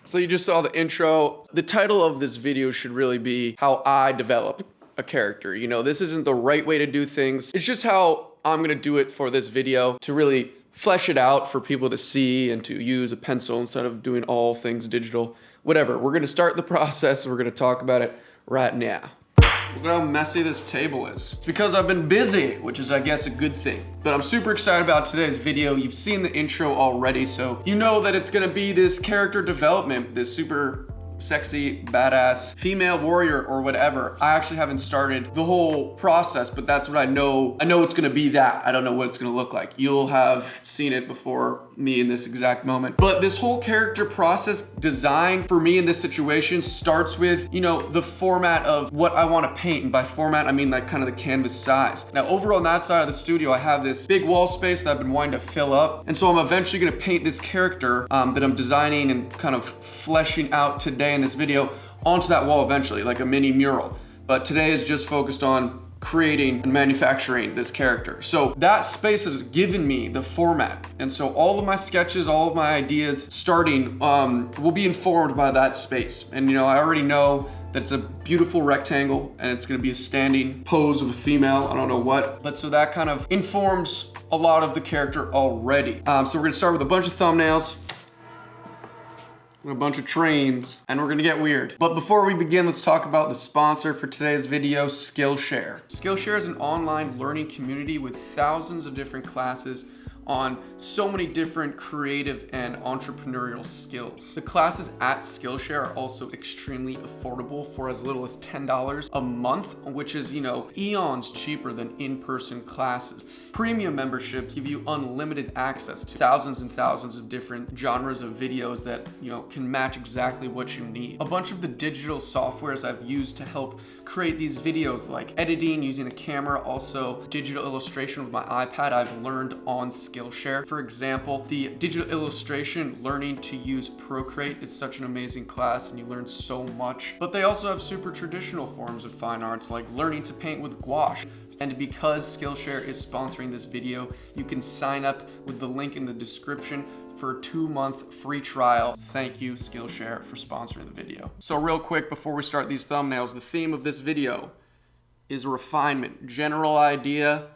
So you just saw the intro. The title of this video should really be how I develop a character. You know, this isn't the right way to do things. It's just how I'm gonna do it for this video to really flesh it out for people to see and to use a pencil instead of doing all things digital. Whatever, we're gonna start the process. We're gonna talk about it right now. Look at how messy this table is. It's because I've been busy, which is, I guess, a good thing. But I'm super excited about today's video. You've seen the intro already, so you know that it's gonna be this character development, this super sexy, badass, female warrior or whatever. I actually haven't started the whole process, but that's what I know. I know it's gonna be that. I don't know what it's gonna look like. You'll have seen it before me in this exact moment. But this whole character process design for me in this situation starts with, you know, the format of what I wanna paint. And by format, I mean like kind of the canvas size. Now over on that side of the studio, I have this big wall space that I've been wanting to fill up. And so I'm eventually gonna paint this character that I'm designing and kind of fleshing out today in this video onto that wall eventually, like a mini mural. But today is just focused on creating and manufacturing this character. So that space has given me the format. And so all of my sketches, all of my ideas starting will be informed by that space. And you know, I already know that it's a beautiful rectangle and it's gonna be a standing pose of a female, I don't know what. But so that kind of informs a lot of the character already. So we're gonna start with a bunch of thumbnails, a bunch of trains, and we're gonna get weird. But before we begin, let's talk about the sponsor for today's video, Skillshare. Skillshare is an online learning community with thousands of different classes on so many different creative and entrepreneurial skills. The classes at Skillshare are also extremely affordable for as little as $10 a month, which is, you know, eons cheaper than in-person classes. Premium memberships give you unlimited access to thousands and thousands of different genres of videos that, you know, can match exactly what you need. A bunch of the digital softwares I've used to help create these videos, like editing using the camera, also digital illustration with my iPad, I've learned on Skillshare. For example, the digital illustration learning to use Procreate is such an amazing class and you learn so much. But they also have super traditional forms of fine arts like learning to paint with gouache. And because Skillshare is sponsoring this video, you can sign up with the link in the description for a 2-month free trial. Thank you, Skillshare, for sponsoring the video. So real quick, before we start these thumbnails, the theme of this video is refinement. General idea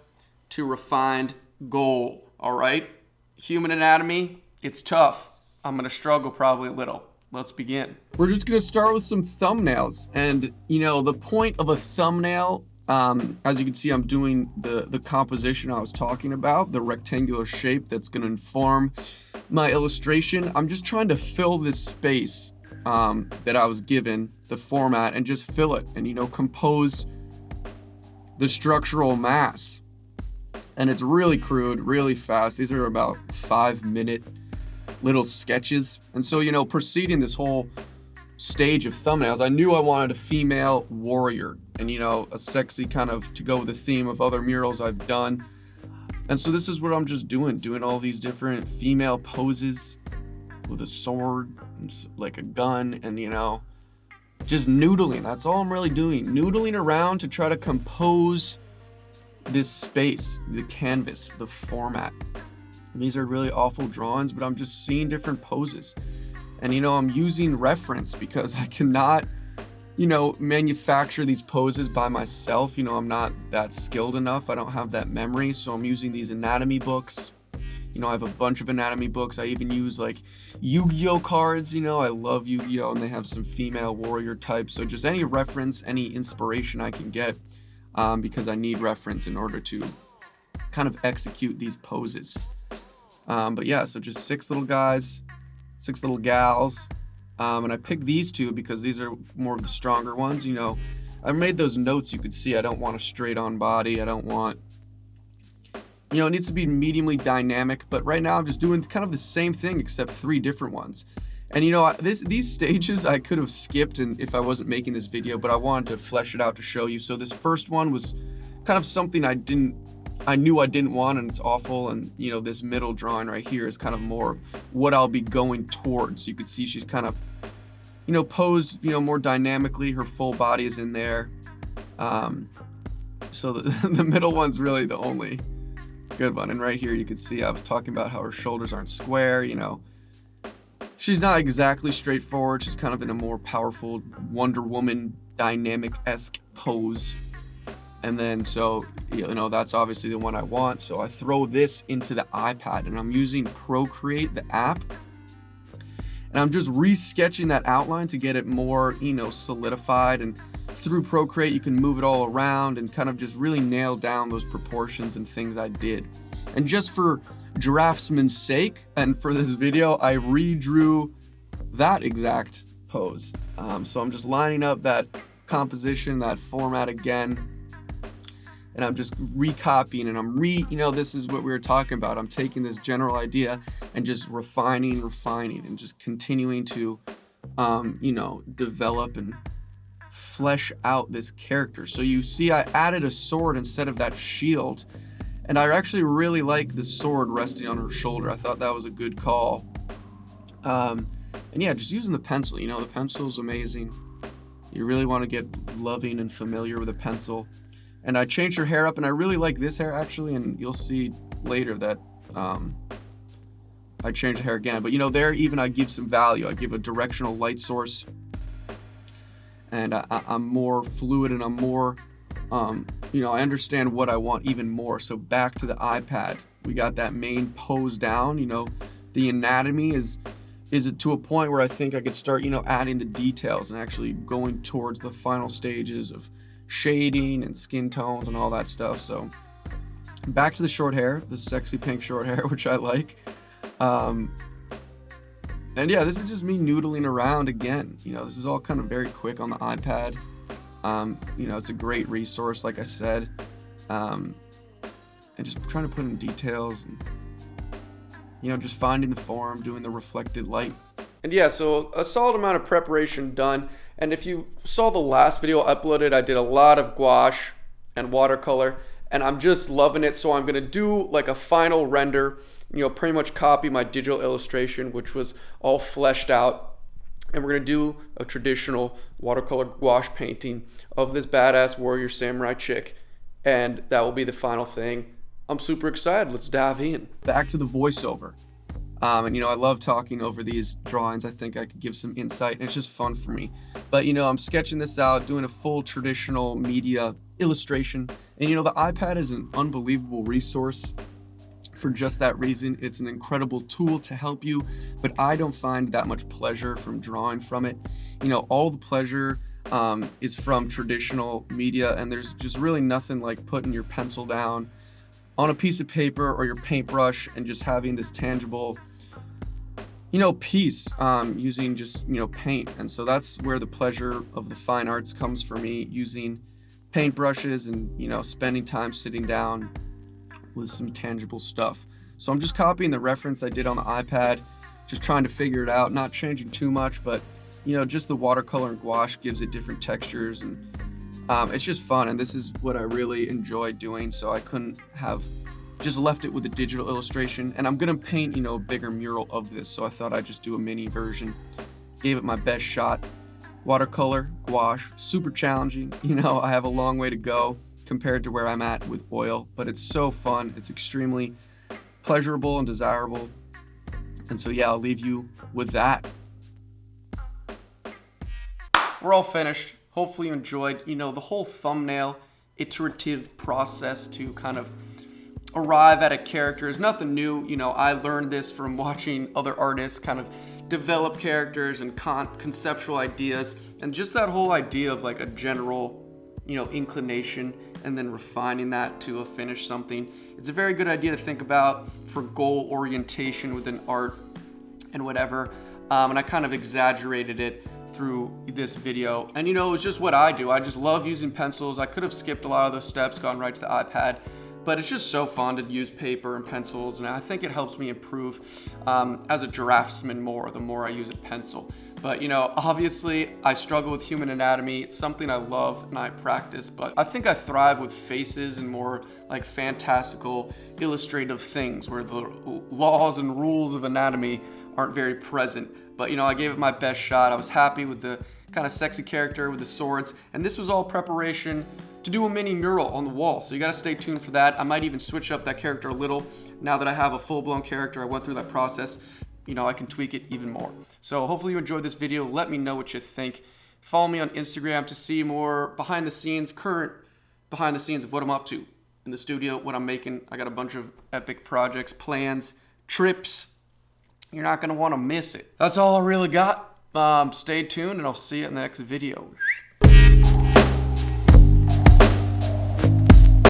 to refined goal, all right? Human anatomy, it's tough. I'm gonna struggle probably a little. Let's begin. We're just gonna start with some thumbnails. And you know, the point of a thumbnail, as you can see, I'm doing the composition I was talking about, the rectangular shape that's gonna inform my illustration. I'm just trying to fill this space that I was given, the format, and just fill it and, you know, compose the structural mass. And it's really crude, really fast. These are about 5-minute little sketches. And so, you know, preceding this whole stage of thumbnails, I knew I wanted a female warrior and, you know, a sexy kind of to go with the theme of other murals I've done. And so this is what I'm just doing all these different female poses with a sword, and like a gun, and, you know, just noodling. That's all I'm really doing. Noodling around to try to compose this space, the canvas, the format. And these are really awful drawings, but I'm just seeing different poses. And, you know, I'm using reference because I cannot, you know, manufacture these poses by myself. You know, I'm not that skilled enough. I don't have that memory. So I'm using these anatomy books. You know, I have a bunch of anatomy books. I even use like Yu-Gi-Oh cards. You know, I love Yu-Gi-Oh, and they have some female warrior types. So just any reference, any inspiration I can get, because I need reference in order to kind of execute these poses. But yeah, so just 6 little guys, 6 little gals. And I picked these 2 because these are more of the stronger ones. You know, I made those notes. You could see I don't want a straight on body. I don't want, you know, it needs to be mediumly dynamic. But right now I'm just doing kind of the same thing except 3 different ones. And you know, these stages I could have skipped and if I wasn't making this video, but I wanted to flesh it out to show you. So this first one was kind of something I knew I didn't want, and it's awful. And you know, this middle drawing right here is kind of more of what I'll be going towards. You could see she's kind of, you know, posed, you know, more dynamically. Her full body is in there. So the middle one's really the only good one. And right here you can see I was talking about how her shoulders aren't square, you know. she's not exactly straightforward. She's kind of in a more powerful Wonder Woman dynamic-esque pose. And then, so, that's obviously the one I want. So I throw this into the iPad, and I'm using Procreate, the app. And I'm just re-sketching that outline to get it more, solidified. And through Procreate, you can move it all around and kind of just really nail down those proportions and things I did. And just for draftsman's sake, and for this video, I redrew that exact pose. So I'm just lining up that composition, that format again. And I'm just recopying, and I'm this is what we were talking about. I'm taking this general idea and just refining, and just continuing to, develop and flesh out this character. So you see, I added a sword instead of that shield, and I actually really like the sword resting on her shoulder. I thought that was a good call. And yeah, just using the pencil. The pencil is amazing. You really want to get loving and familiar with a pencil. And I changed her hair up, and I really like this hair actually, and you'll see later that I changed the hair again. But there even I give some value. I give a directional light source, and I'm more fluid, and I'm more, I understand what I want even more. So back to the iPad, we got that main pose down. The anatomy is it to a point where I think I could start, adding the details and actually going towards the final stages of shading and skin tones and all that stuff. So back to the short hair, the sexy pink short hair, which I like. And yeah, this is just me noodling around again. This is all kind of very quick on the iPad. It's a great resource, like I said. And just trying to put in details and, just finding the form, doing the reflected light. And yeah, so a solid amount of preparation done. And if you saw the last video uploaded, I did a lot of gouache and watercolor, and I'm just loving it. So I'm gonna do like a final render, pretty much copy my digital illustration, which was all fleshed out. And we're gonna do a traditional watercolor gouache painting of this badass warrior samurai chick. And that will be the final thing. I'm super excited. Let's dive in. Back to the voiceover. And I love talking over these drawings. I think I could give some insight, and it's just fun for me. But I'm sketching this out, doing a full traditional media illustration. And the iPad is an unbelievable resource for just that reason. It's an incredible tool to help you, but I don't find that much pleasure from drawing from it. All the pleasure is from traditional media, and there's just really nothing like putting your pencil down on a piece of paper or your paintbrush and just having this tangible piece using just paint. And so that's where the pleasure of the fine arts comes for me, using paintbrushes and spending time sitting down with some tangible stuff. So I'm just copying the reference I did on the iPad, just trying to figure it out, not changing too much, but just the watercolor and gouache gives it different textures, and it's just fun. And this is what I really enjoy doing, so I couldn't have just left it with a digital illustration. And I'm gonna paint a bigger mural of this, so I thought I'd just do a mini version. Gave it my best shot. Watercolor, gouache, super challenging. I have a long way to go compared to where I'm at with oil, but it's so fun. It's extremely pleasurable and desirable. And so yeah, I'll leave you with that. We're all finished. Hopefully you enjoyed, the whole thumbnail iterative process to kind of arrive at a character is nothing new. I learned this from watching other artists kind of develop characters and conceptual ideas, and just that whole idea of like a general, inclination, and then refining that to a finished something. It's a very good idea to think about for goal orientation within art and whatever. And I kind of exaggerated it through this video. And it's just what I do. I just love using pencils. I could have skipped a lot of those steps, gone right to the iPad, but it's just so fun to use paper and pencils, and I think it helps me improve as a draftsman more, the more I use a pencil. But obviously I struggle with human anatomy. It's something I love and I practice, but I think I thrive with faces and more like fantastical illustrative things where the laws and rules of anatomy aren't very present. But I gave it my best shot. I was happy with the kind of sexy character with the swords, and this was all preparation to do a mini mural on the wall. So you gotta stay tuned for that. I might even switch up that character a little now that I have a full-blown character. I went through that process. you know, I can tweak it even more. So hopefully you enjoyed this video. Let me know what you think. Follow me on Instagram to see more behind the scenes, current behind the scenes of what I'm up to in the studio, what I'm making. I got a bunch of epic projects, plans, trips. You're not gonna wanna miss it. That's all I really got. Stay tuned and I'll see you in the next video.